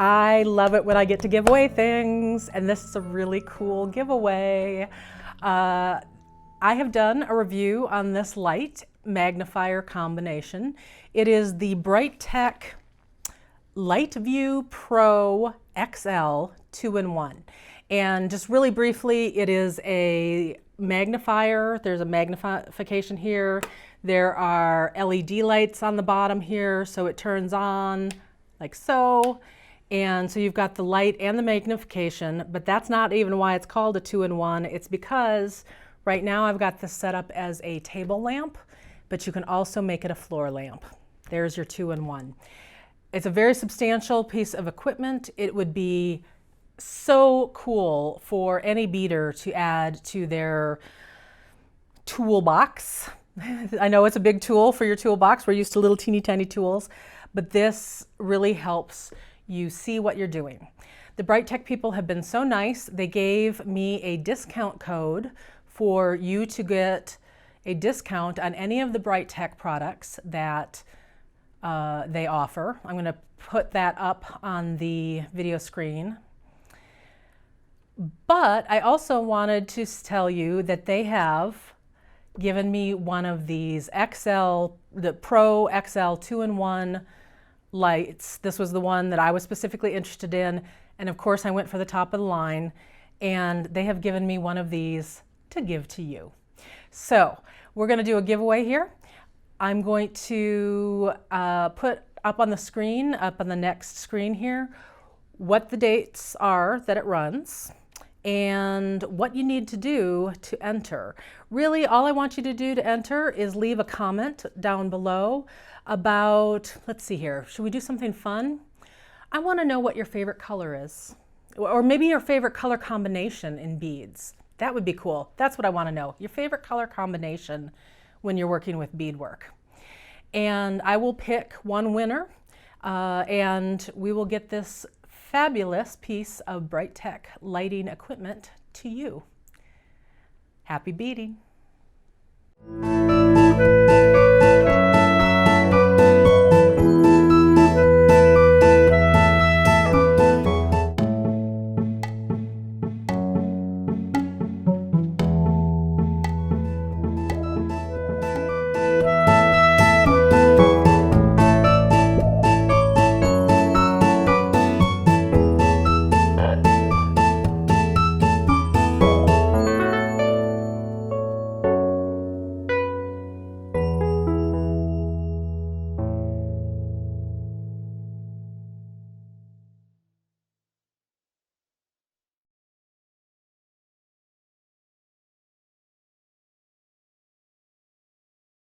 I love it when I get to give away things, and this is a really cool giveaway. I have done a review on this light magnifier combination. It is the Brightech Lightview Pro XL 2-in-1. And just really briefly, it is a magnifier. There's a magnification here. There are LED lights on the bottom here, so it turns on like so. And so you've got the light and the magnification, but that's not even why it's called a 2-in-1. It's because right now I've got this set up as a table lamp, but you can also make it a floor lamp. There's your 2-in-1. It's a very substantial piece of equipment. It would be so cool for any beader to add to their toolbox. I know it's a big tool for your toolbox. We're used to little teeny tiny tools, but this really helps you see what you're doing. The Brightech people have been so nice. They gave me a discount code for you to get a discount on any of the Brightech products that they offer. I'm going to put that up on the video screen. But I also wanted to tell you that they have given me one of these the Pro XL 2-in-1 lights. This was the one that I was specifically interested in, and of course I went for the top of the line, and they have given me one of these to give to you. So we're going to do a giveaway here. I'm going to put up on the screen, up on the next screen here, what the dates are that it runs and what you need to do to enter. Really, all I want you to do to enter is leave a comment down below about, let's see here, should we do something fun? I want to know what your favorite color is, or maybe your favorite color combination in beads. That would be cool. That's what I want to know, your favorite color combination when you're working with beadwork. And I will pick one winner, and we will get this fabulous piece of Brightech lighting equipment to you. Happy beading.